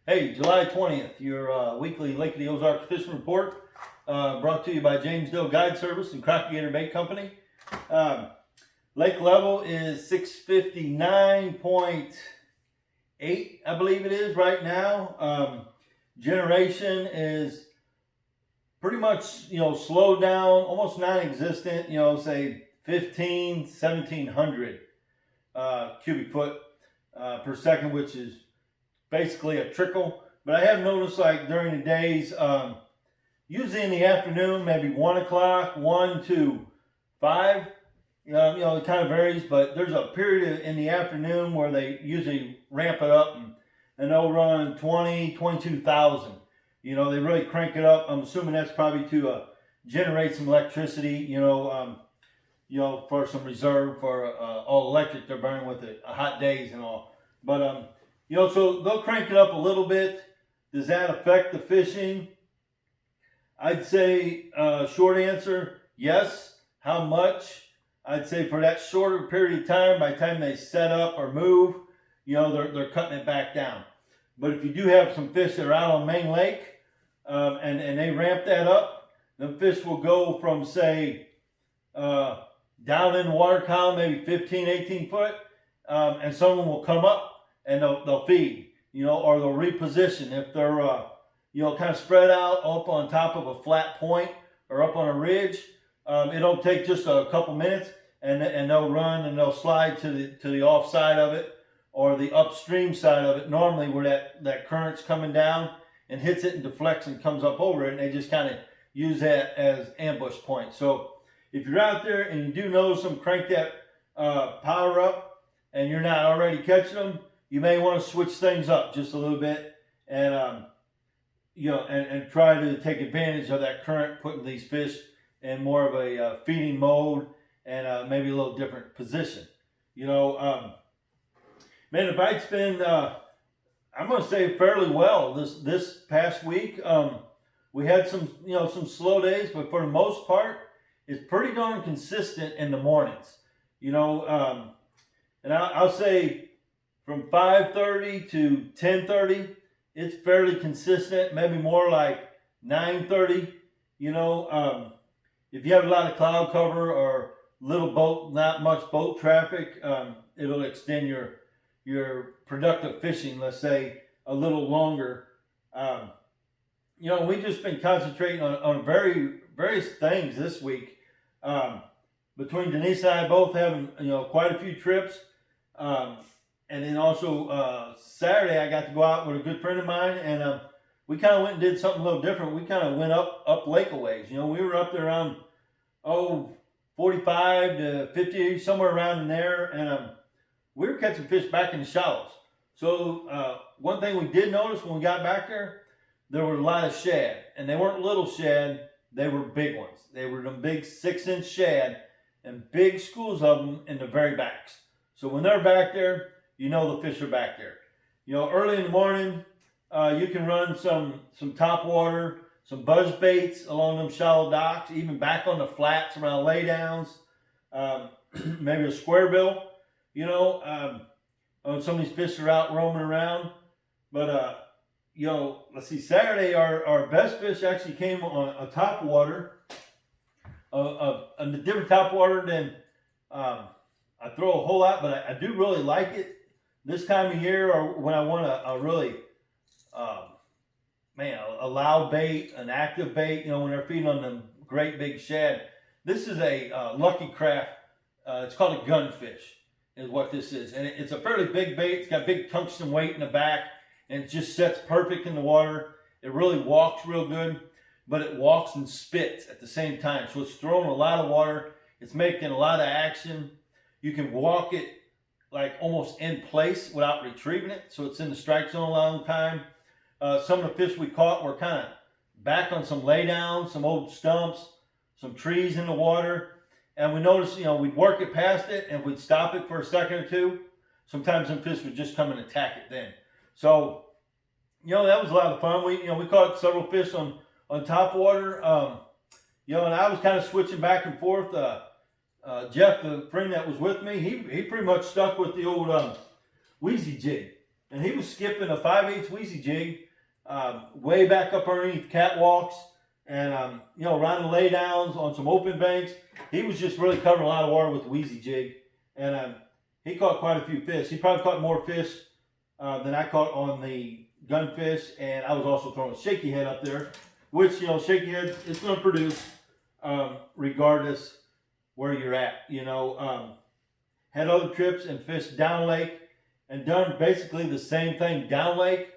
Hey, July 20th, your weekly Lake of the Ozarks fishing report, brought to you by James Dill Guide Service and Crockett Gator Bait Company. Um, Lake level is 659.8, I believe it is right now. Generation is pretty much, slowed down, almost non-existent, say 1700 cubic foot per second, which is basically a trickle. But I have noticed, like, during the days, usually in the afternoon, maybe 1 o'clock, 1 to 5, it kind of varies, but there's a period in the afternoon where they usually ramp it up, and they'll run 22,000. They really crank it up. I'm assuming that's probably to generate some electricity, for some reserve for all electric they're burning with it, hot days and all. But so they'll crank it up a little bit. Does that affect the fishing? I'd say short answer, yes. How much? I'd say for that shorter period of time, by the time they set up or move, they're cutting it back down. But if you do have some fish that are out on Main Lake, and they ramp that up, the fish will go from, say, down in the water column, maybe 15, 18 foot, and some of them will come up and they'll feed, or they'll reposition. If they're, kind of spread out up on top of a flat point or up on a ridge, it'll take just a couple minutes, and they'll run and they'll slide to the off side of it or the upstream side of it, normally where that current's coming down and hits it and deflects and comes up over it, and they just kind of use that as ambush point. So if you're out there and you do notice them crank that power up and you're not already catching them, you may want to switch things up just a little bit, and and try to take advantage of that current, putting these fish in more of a feeding mode and maybe a little different position. Man, the bite's been I'm going to say fairly well this past week. We had some slow days, but for the most part, it's pretty darn consistent in the mornings. And I'll say from 5:30 to 10:30, it's fairly consistent. Maybe more like 9:30. If you have a lot of cloud cover or little boat, not much boat traffic, it'll extend your productive fishing, let's say, a little longer. We've just been concentrating on various things this week. Between Denise and I both having quite a few trips, and then also Saturday I got to go out with a good friend of mine, and we kind of went and did something a little different. We kind of went up lake a ways. We were up there around 45 to 50, somewhere around in there, and we were catching fish back in the shallows. So one thing we did notice when we got back there were a lot of shad, and they weren't little shad, they were big ones. They were them big 6-inch shad, and big schools of them in the very backs. So when they're back there, the fish are back there. Early in the morning, you can run some top water, some buzz baits along them shallow docks, even back on the flats around laydowns, maybe a square bill. Some of these fish are out roaming around. But, let's see, Saturday, our best fish actually came on a top water, a different top water than I throw a whole lot, but I do really like it this time of year, or when I want a really, a loud bait, an active bait, when they're feeding on them great big shad. This is a Lucky Craft. It's called a gunfish, is what this is. And it's a fairly big bait. It's got big tungsten weight in the back, and it just sets perfect in the water. It really walks real good, but it walks and spits at the same time. So it's throwing a lot of water. It's making a lot of action. You can walk it like almost in place without retrieving it. So it's in the strike zone a long time. Some of the fish we caught were kind of back on some laydowns, some old stumps, some trees in the water. And we noticed, we'd work it past it, and we'd stop it for a second or two. Sometimes some fish would just come and attack it then. So, that was a lot of fun. We caught several fish on top water. And I was kind of switching back and forth. Jeff, the friend that was with me, he pretty much stuck with the old Wheezy jig. and he was skipping a 5/8 Wheezy jig, way back up underneath catwalks, and you know, around the laydowns on some open banks. He was just really covering a lot of water with the Wheezy jig, and he caught quite a few fish. He probably caught more fish than I caught on the gunfish, and I was also throwing a shaky head up there, which, you know, shaky head is going to produce regardless where you're at. You know, had other trips and fished down lake and done basically the same thing down lake,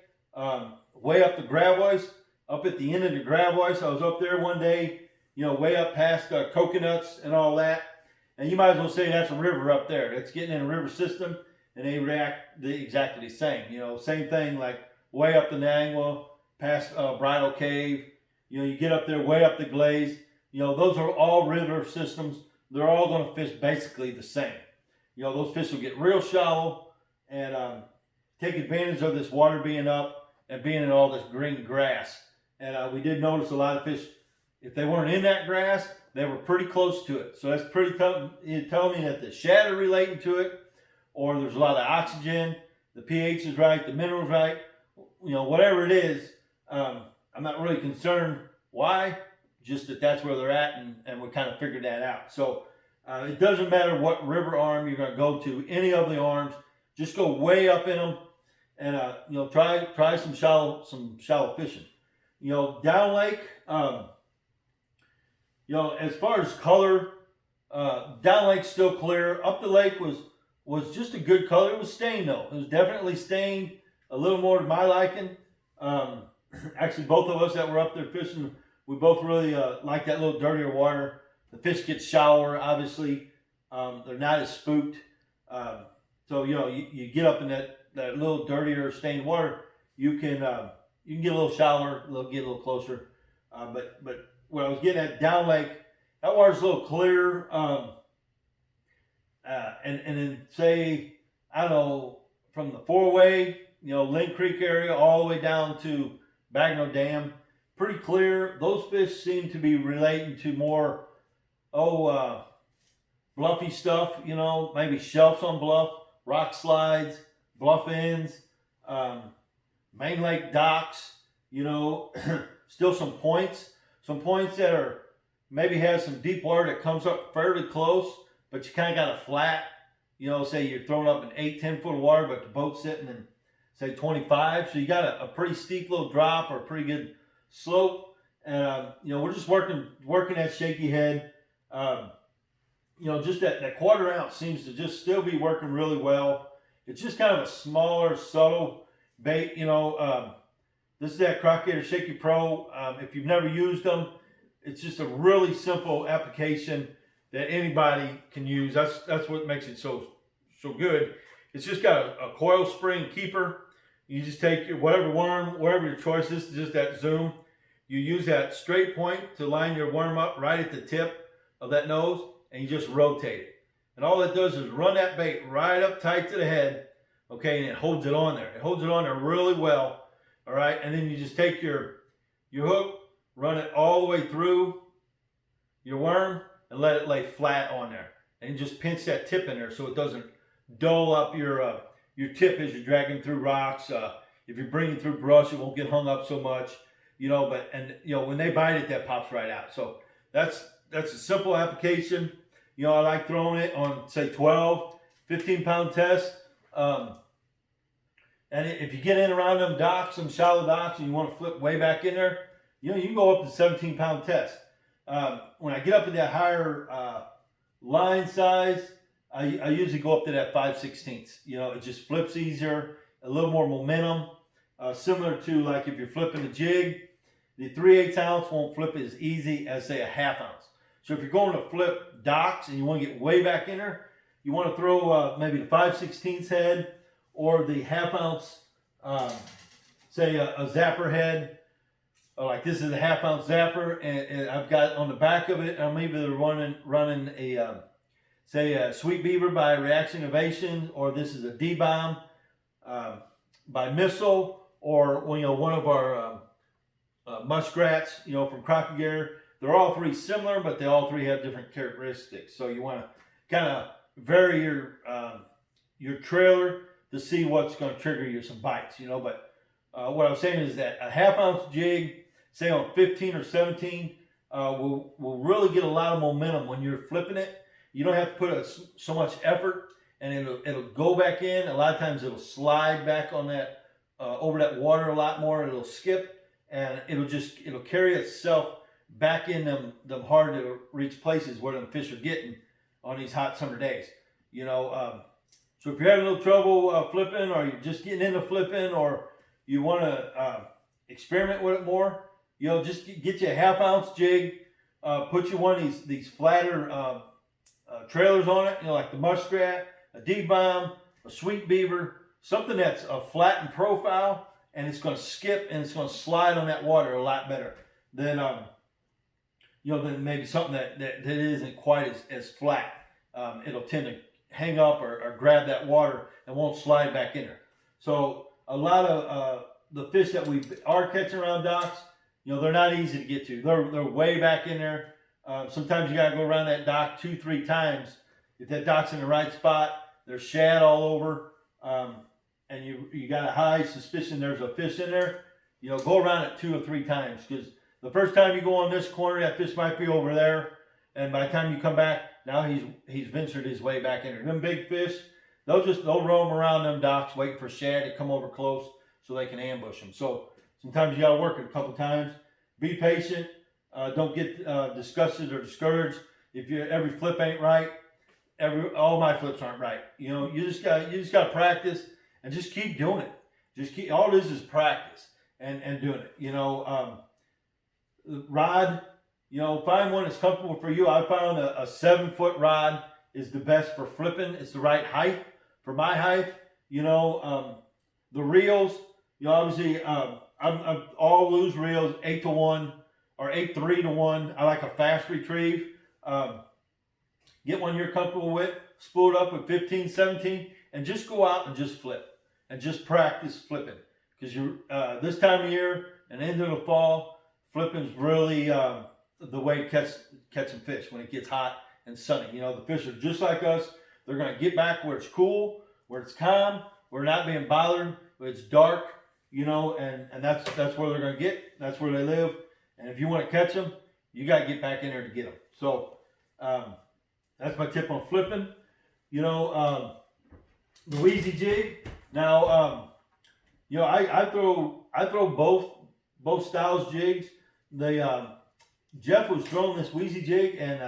way up the gravois, up at the end of the gravois. I was up there one day, you know, way up past coconuts and all that. And you might as well say that's a river up there. It's getting in a river system, and they react exactly the same. You know, same thing, like way up the Nangwa, past Bridal Cave. You know, you get up there way up the Glaze. You know, those are all river systems. They're all going to fish basically the same. You know, those fish will get real shallow and take advantage of this water being up and being in all this green grass. And we did notice a lot of fish, if they weren't in that grass, they were pretty close to it. So that's pretty tough. It tells me that the shad are relating to it, or there's a lot of oxygen, the pH is right, the minerals right. You know, whatever it is, I'm not really concerned why, just that that's where they're at, and we kind of figured that out. So it doesn't matter what river arm you're going to go to, any of the arms, just go way up in them, and you know, try some shallow fishing. You know, down lake, you know, as far as color, down lake's still clear. Up the lake was just a good color. It was stained though. It was definitely stained, a little more to my liking. Actually, both of us that were up there fishing, we both really like that little dirtier water. The fish get shallower, obviously. They're not as spooked. So, you know, you get up in that little dirtier stained water, you can get a little shallower, get a little closer. But what I was getting at down lake, that water's a little clear. And then say, I don't know, from the four-way, you know, Lynn Creek area all the way down to Bagnell Dam, pretty clear. Those fish seem to be relating to more, bluffy stuff, you know, maybe shelves on bluff, rock slides, bluff ends, main lake docks, you know, still some points that are, maybe has some deep water that comes up fairly close, but you kind of got a flat, you know, say you're throwing up an 8-10 foot of water, but the boat's sitting in, say, 25. So you got a pretty steep little drop or a pretty good slope. And, you know, we're just working that shaky head. You know, just that quarter ounce seems to just still be working really well. It's just kind of a smaller, subtle bait, you know. This is that Crocodile Shaky Pro. If you've never used them, it's just a really simple application that anybody can use. That's what makes it so good. It's just got a coil spring keeper. You just take your whatever worm, wherever your choice is, just that zoom. You use that straight point to line your worm up right at the tip of that nose, and you just rotate it. And all it does is run that bait right up tight to the head, okay, and it holds it on there. It holds it on there really well, all right? And then you just take your hook, run it all the way through your worm, and let it lay flat on there. And you just pinch that tip in there so it doesn't dull up your tip as you're dragging through rocks. If you're bringing through brush, it won't get hung up so much, you know. But you know, when they bite it, that pops right out. So that's a simple application. You know, I like throwing it on, say, 12, 15-pound test. And if you get in around them docks, some shallow docks, and you want to flip way back in there, you know, you can go up to 17-pound test. When I get up to that higher line size, I usually go up to that 5/16. You know, it just flips easier, a little more momentum. Similar to like if you're flipping a jig, the 3/8 ounce won't flip as easy as, say, a 1/2 ounce. So if you're going to flip docks and you want to get way back in there, you want to throw maybe the 5/16 head or the 1/2 ounce, say a zapper head. Like this is a 1/2 ounce zapper, and I've got on the back of it, I'm either running a, say, a Sweet Beaver by Reaction Innovation, or this is a D-Bomb by Missile, or, you know, one of our muskrats, you know, from Crocodile. They're all three similar, but they all three have different characteristics. So you want to kind of vary your trailer to see what's going to trigger you some bites, you know. But what I'm saying is that a half-ounce jig, say on 15 or 17, will really get a lot of momentum when you're flipping it. You don't have to put so much effort, and it'll go back in. A lot of times it'll slide back on that over that water a lot more. It'll skip, and it'll carry itself back in them hard to reach places where them fish are getting on these hot summer days. You know, so if you're having a little trouble flipping, or you're just getting into flipping, or you want to experiment with it more, you know, just get you a half-ounce jig, put you one of these flatter trailers on it, you know, like the muskrat, a D-bomb, a sweet beaver, something that's a flattened profile, and it's going to skip and it's going to slide on that water a lot better than you know, than maybe something that isn't quite as flat. It'll tend to hang up or grab that water and won't slide back in there. So a lot of the fish that we are catching around docks, you know, they're not easy to get to. They're way back in there. Sometimes you got to go around that dock 2-3 times. If that dock's in the right spot, there's shad all over, and you got a high suspicion there's a fish in there. You know, go around it 2 or 3 times, because the first time you go on this corner, that fish might be over there, and by the time you come back, now he's ventured his way back in there. Them big fish, they'll roam around them docks waiting for shad to come over close so they can ambush them. So sometimes you got to work it a couple times. Be patient. Don't get disgusted or discouraged if every flip ain't right. All my flips aren't right. You know, you just got to practice and just keep doing it. All this is practice and doing it. You know, rod, you know, find one that's comfortable for you. I found a 7-foot rod is the best for flipping. It's the right height for my height. You know, the reels, you know, obviously I'm all loose reels, 8-to-1 or 8-3-to-1. I like a fast retrieve. Get one you're comfortable with, spool it up with 15, 17, and just go out and just flip and just practice flipping. Because this time of year and into the fall, flipping's really the way to catch some fish when it gets hot and sunny. You know, the fish are just like us. They're going to get back where it's cool, where it's calm, where they're not being bothered, where it's dark, you know, and that's where they're going to get. That's where they live. And if you want to catch them, you got to get back in there to get them. So that's my tip on flipping. You know, the Wheezy jig. Now, you know, I throw both styles jigs. Jeff was throwing this Wheezy jig, and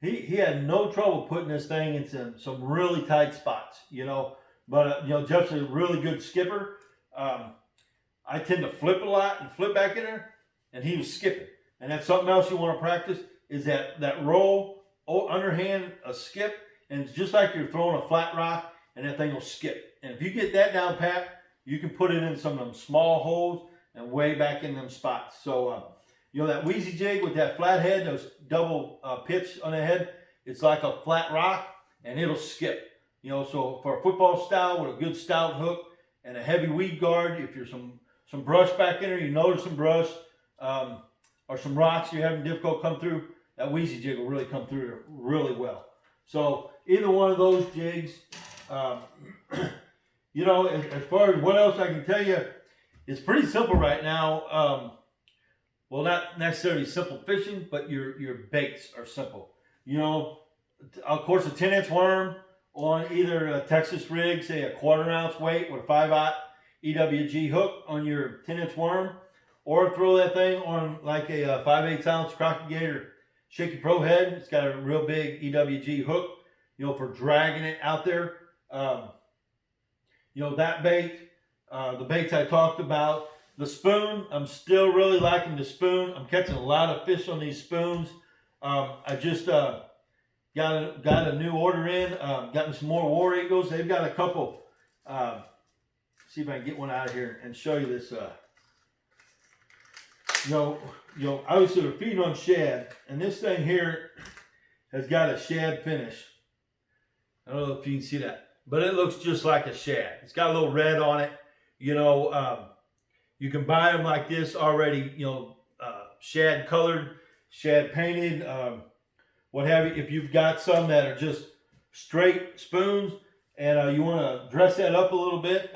he had no trouble putting this thing in some really tight spots. You know, but you know, Jeff's a really good skipper. I tend to flip a lot and flip back in there, and he was skipping. And that's something else you want to practice, is that roll, underhand, a skip, and it's just like you're throwing a flat rock, and that thing will skip. And if you get that down pat, you can put it in some of them small holes and way back in them spots. So, you know, that Wheezy jig with that flat head, those double pitch on the head, it's like a flat rock, and it'll skip. You know, so for a football style with a good stout hook and a heavy weed guard, if you're some brush back in there, you notice some brush, or some rocks you're having difficult come through, that Wheezy jig will really come through really well. So either one of those jigs, you know, as far as what else I can tell you, it's pretty simple right now. Well, not necessarily simple fishing, but your baits are simple. You know, of course, a 10-inch worm on either a Texas rig, say a 1/4 ounce weight with a 5/0 EWG hook on your 10-inch worm, or throw that thing on like a 5/8 ounce Crockett Gator Shaky Pro head. It's got a real big EWG hook, you know, for dragging it out there. You know, that bait, the baits I talked about. The spoon, I'm still really liking the spoon. I'm catching a lot of fish on these spoons. I just got a new order in. Gotten some more War Eagles. They've got a couple. See if I can get one out of here and show you this. You know, obviously they're feeding on shad, and this thing here has got a shad finish. I don't know if you can see that, but it looks just like a shad. It's got a little red on it. You know, you can buy them like this already, you know, shad colored, shad painted, what have you. If you've got some that are just straight spoons and you want to dress that up a little bit.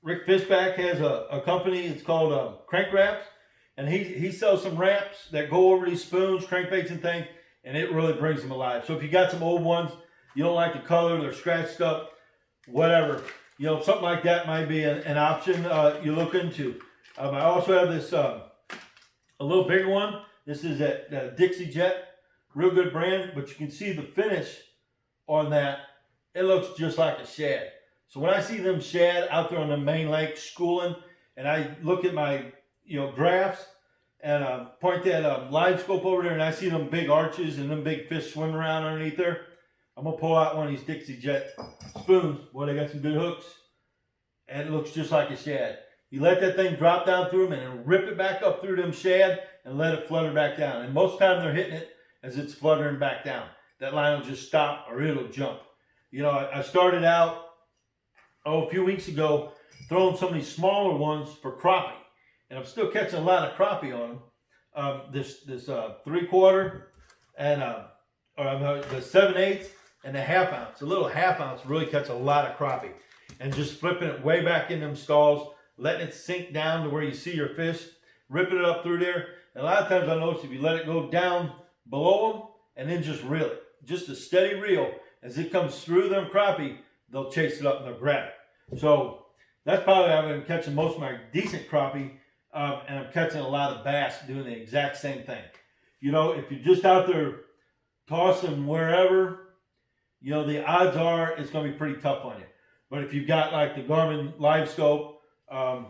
Rick Fishback has a company. It's called Crank Wraps, and he sells some wraps that go over these spoons, crankbaits, and things, and it really brings them alive. So if you got some old ones, you don't like the color, they're scratched up, whatever, something like that might be an option you look into. I also have this a little bigger one. This is at Dixie Jet, real good brand, but you can see the finish on that. It looks just like a shad. So when I see them shad out there on the main lake schooling, and I look at my graphs and point that live scope over there, and I see them big arches and them big fish swimming around underneath there, I'm gonna pull out one of these Dixie Jet spoons. Boy, they got some good hooks, and it looks just like a shad. You let that thing drop down through them and then rip it back up through them shad and let it flutter back down. And most of the time they're hitting it as it's fluttering back down. That line will just stop or it'll jump. I started out a few weeks ago throwing some of these smaller ones for crappie, and I'm still catching a lot of crappie on them. This 3/4 and the 7/8 and the 1/2 ounce. A little 1/2 ounce really catch a lot of crappie, and just flipping it way back in them stalls, letting it sink down to where you see your fish, ripping it up through there. And a lot of times I notice if you let it go down below them and then just reel it, just a steady reel, as it comes through them crappie, they'll chase it up and they'll grab it. So that's probably how I've been catching most of my decent crappie, and I'm catching a lot of bass doing the exact same thing. If you're just out there tossing wherever, the odds are it's going to be pretty tough on you. But if you've got like the Garmin Live Scope, or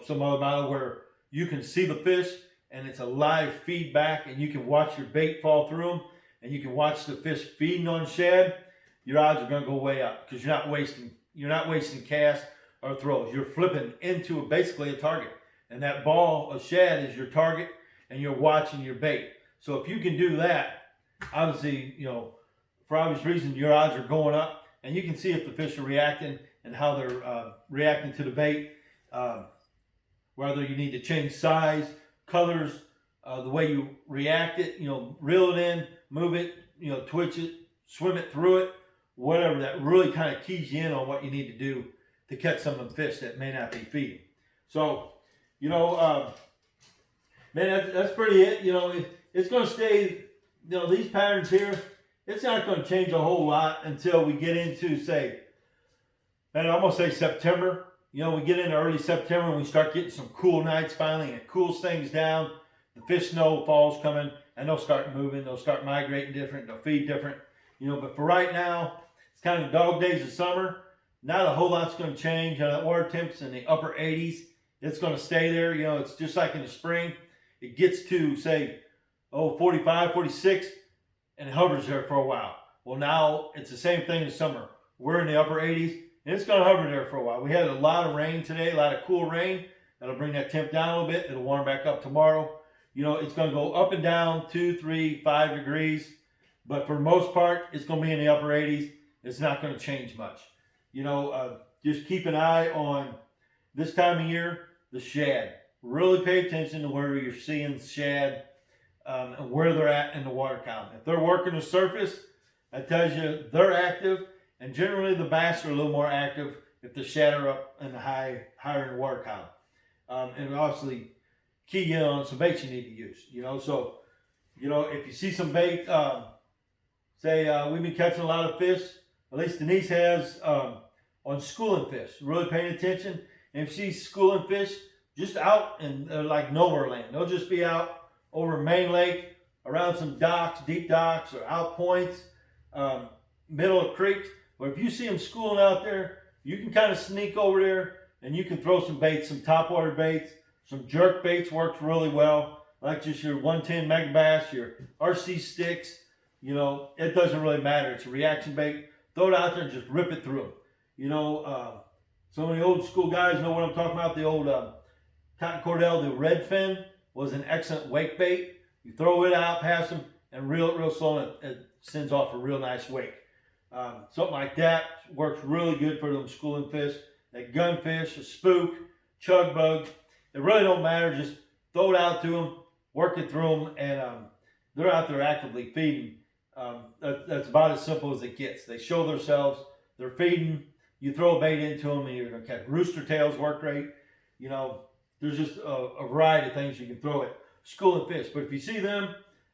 some other model where you can see the fish and it's a live feedback, and you can watch your bait fall through them, and you can watch the fish feeding on shad, your odds are going to go way up, because you're not wasting casts or throws. You're flipping into basically a target, and that ball of shad is your target, and you're watching your bait. So if you can do that, obviously, for obvious reasons, your odds are going up, and you can see if the fish are reacting and how they're reacting to the bait, whether you need to change size, colors, the way you react it, reel it in, move it, twitch it, swim it through it, whatever. That really kind of keys you in on what you need to do to catch some of the fish that may not be feeding. So, man, that's pretty it. It's going to stay, these patterns here, it's not going to change a whole lot until we get into, say, man, I'm going to say September. We get into early September and we start getting some cool nights finally, and it cools things down. The fish know fall's coming, and they'll start moving. They'll start migrating different. They'll feed different. But for right now, it's kind of dog days of summer. Not a whole lot's going to change. The water temps in the upper 80s. It's going to stay there. It's just like in the spring. It gets to, say, 45, 46, and it hovers there for a while. Well, now it's the same thing in the summer. We're in the upper 80s, and it's going to hover there for a while. We had a lot of rain today, a lot of cool rain. That'll bring that temp down a little bit. It'll warm back up tomorrow. It's going to go up and down 2, 3, 5 degrees. But for the most part, it's going to be in the upper 80s. It's not going to change much. Just keep an eye on this time of year, the shad. Really pay attention to where you're seeing shad and where they're at in the water column. If they're working the surface, that tells you they're active. And generally the bass are a little more active if the shad are up in the higher in the water column. And obviously key in on some baits you need to use. So if you see some bait, say we've been catching a lot of fish, at least Denise has, on schooling fish, really paying attention. And if you see schooling fish just out in like nowhere land, they'll just be out over main lake, around some docks, deep docks, or out points, middle of creeks. But if you see them schooling out there, you can kind of sneak over there and you can throw some baits, some topwater baits, some jerk baits works really well, like just your 110 megabass, your RC sticks. It doesn't really matter. It's a reaction bait. Throw it out there and just rip it through them. Some of the old school guys know what I'm talking about. The old cotton cordell, the red fin was an excellent wake bait. You throw it out past them and reel it real slow, and it sends off a real nice wake. Something like that works really good for them schooling fish. That gunfish, a spook, chug bug, it really don't matter. Just throw it out to them, work it through them, and they're out there actively feeding That's about as simple as it gets. They show themselves, they're feeding, you throw a bait into them and you're going to catch. Rooster tails work great. You know, there's just a variety of things you can throw at schooling fish. But if you see them,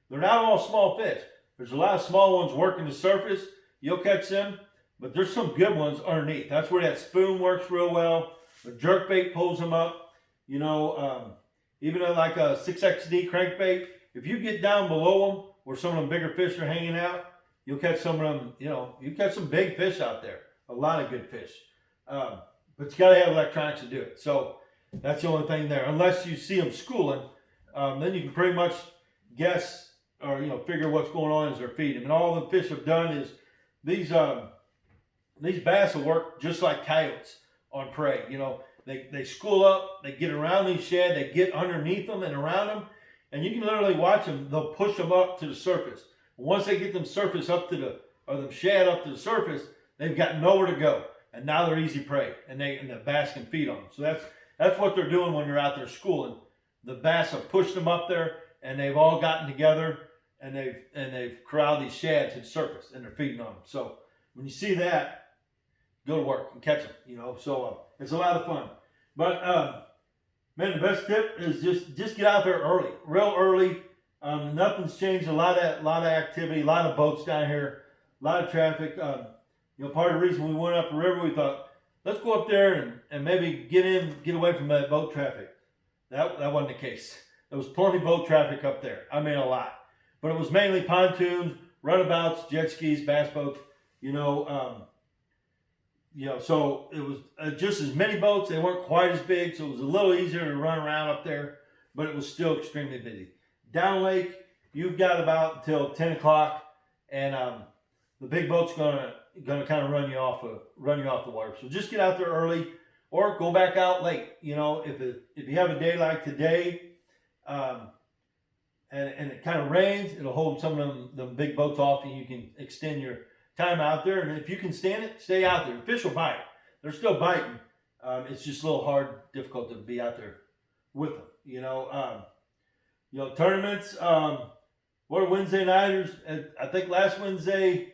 they're not all small fish. There's a lot of small ones working the surface. You'll catch them, but there's some good ones underneath. That's where that spoon works real well. The jerk bait pulls them up. You know, even like a 6XD crankbait, if you get down below them where some of them bigger fish are hanging out, you'll catch some of them, you know, you catch some big fish out there. A lot of good fish. But you got to have electronics to do it. So that's the only thing there. Unless you see them schooling, then you can pretty much guess or, you know, figure what's going on as they're feeding. And all the fish have done is these bass will work just like coyotes on prey. You know, they school up, they get around these shad, they get underneath them and around them, and you can literally watch them. They'll push them up to the surface. Once they get them surface up to the, or them shad up to the surface, they've got nowhere to go, and now they're easy prey, and the bass can feed on them. So that's what they're doing when you're out there schooling. The bass have pushed them up there, and they've all gotten together, and they've corralled these shad to the surface, and they're feeding on them. So when you see that, go to work and catch them. You know, so it's a lot of fun. But man, the best tip is just get out there early, real early. Nothing's changed. A lot of activity, a lot of boats down here, a lot of traffic. You know, part of the reason we went up the river, we thought, let's go up there and maybe get away from that boat traffic. That wasn't the case. There was plenty of boat traffic up there. I mean, a lot. But it was mainly pontoons, runabouts, jet skis, bass boats. You know, so it was just as many boats. They weren't quite as big, so it was a little easier to run around up there, but it was still extremely busy. Down lake, you've got about until 10 o'clock, and the big boat's gonna kind of run you off the water. So just get out there early, or go back out late. You know, if you have a day like today, and it kind of rains, it'll hold some of them big boats off, and you can extend your time out there. And if you can stand it, stay out there. The fish will bite. They're still biting. It's just a little hard, difficult to be out there with them. You know, tournaments. What are Wednesday nighters? I think last Wednesday,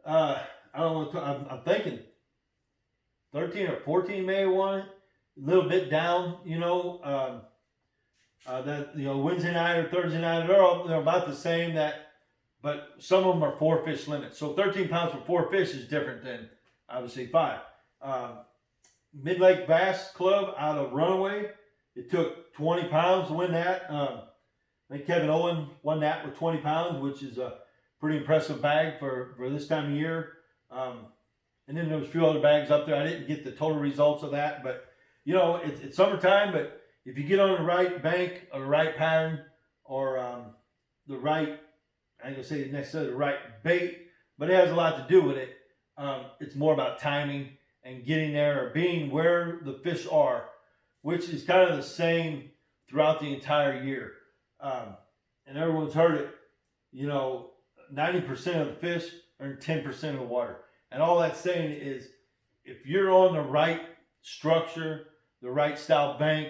I don't know. I'm thinking 13 or 14 may have won it. A little bit down, you know. Wednesday night or Thursday night, they're about the same. But some of them are 4 fish limits. So 13 pounds for 4 fish is different than obviously 5. Mid-Lake Bass Club out of Runaway. It took 20 pounds to win that. I think Kevin Owen won that with 20 pounds, which is a pretty impressive bag for this time of year. And then there was a few other bags up there. I didn't get the total results of that, but you know, it's summertime. But if you get on the right bank or the right pattern or the right, I ain't gonna say necessarily the right bait, but it has a lot to do with it. It's more about timing and getting there or being where the fish are, which is kind of the same throughout the entire year. And everyone's heard it, you know, 90% of the fish are in 10% of the water. And all that's saying is if you're on the right structure, the right style bank,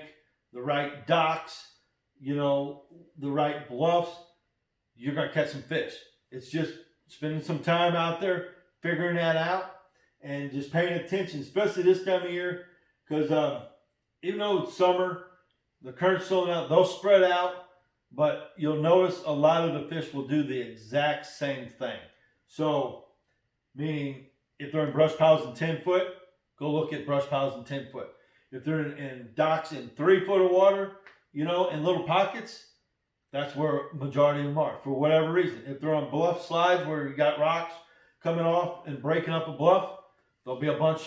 the right docks, you know, the right bluffs, you're going to catch some fish. It's just spending some time out there, figuring that out, and just paying attention, especially this time of year, because even though it's summer, the current's slowing out, they'll spread out, but you'll notice a lot of the fish will do the exact same thing. So, meaning if they're in brush piles in 10 foot, go look at brush piles in 10 foot. If they're in docks in 3 foot of water, you know, in little pockets, that's where majority of them are, for whatever reason. If they're on bluff slides where you got rocks coming off and breaking up a bluff, there'll be a bunch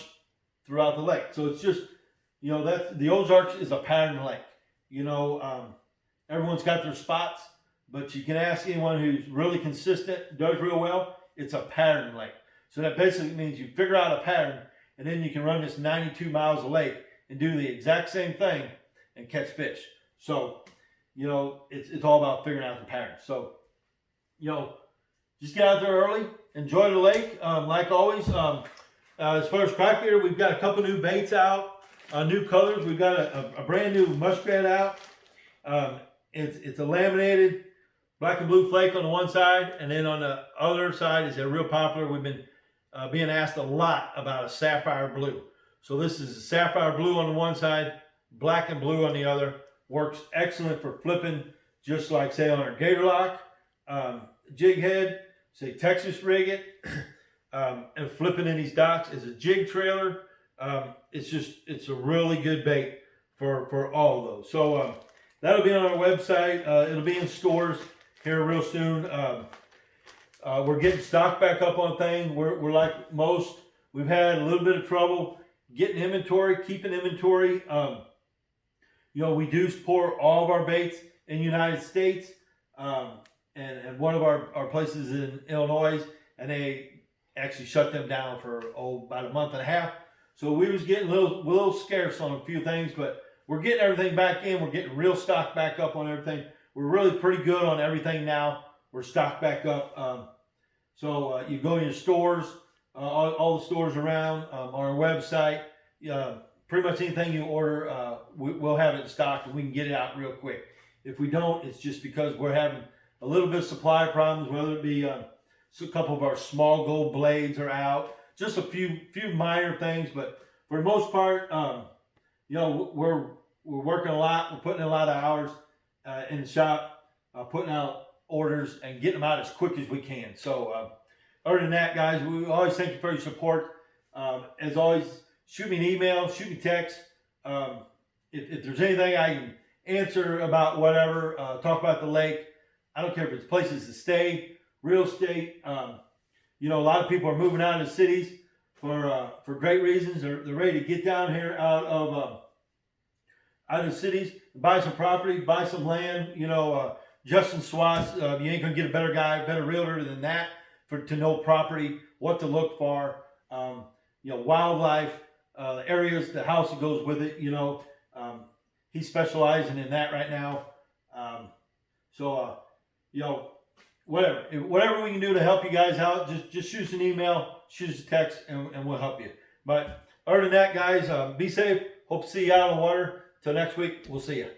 throughout the lake. So it's just, you know, the Ozarks is a pattern lake. You know, everyone's got their spots, but you can ask anyone who's really consistent, does real well, it's a pattern lake. So that basically means you figure out a pattern, and then you can run this 92 miles of lake and do the exact same thing and catch fish. So, you know, it's all about figuring out the pattern. So, you know, just get out there early, enjoy the lake. Like always, as far as crackbait, we've got a couple new baits out, new colors. We've got a brand new muskrat out. It's a laminated black and blue flake on the one side, and then on the other side is a real popular. We've been being asked a lot about a sapphire blue. So this is a sapphire blue on the one side, black and blue on the other. Works excellent for flipping, just like say on our gator lock, jig head, say Texas rig it, and flipping in these docks is a jig trailer. It's a really good bait for all of those. So that'll be on our website. It'll be in stores here real soon. We're getting stock back up on things. We're like most. We've had a little bit of trouble getting inventory, keeping inventory. We do pour all of our baits in the United States, and one of our places in Illinois, and they actually shut them down for about a month and a half. So we was getting a little scarce on a few things, but we're getting everything back in. We're getting real stock back up on everything. We're really pretty good on everything now. We're stocked back up. So you go in your stores, all the stores around, on our website. Pretty much anything you order, we'll have it in stock, and we can get it out real quick. If we don't, it's just because we're having a little bit of supply problems, whether it be a couple of our small gold blades are out, just a few minor things. But for the most part, we're working a lot. We're putting in a lot of hours in the shop, putting out orders and getting them out as quick as we can. So other than that, guys, we always thank you for your support. As always, shoot me an email, shoot me a text. If there's anything I can answer about whatever, talk about the lake. I don't care if it's places to stay, real estate. A lot of people are moving out of the cities for great reasons. They're ready to get down here out of the cities, buy some property, buy some land. Justin Swats, you ain't gonna get a better guy, better realtor than that to know property, what to look for. Wildlife, areas, the house that goes with it. He's specializing in that right now. Whatever we can do to help you guys out, just shoot us an email, shoot us a text, and we'll help you. But other than that, guys, be safe. Hope to see you out on the water. Till next week, we'll see you.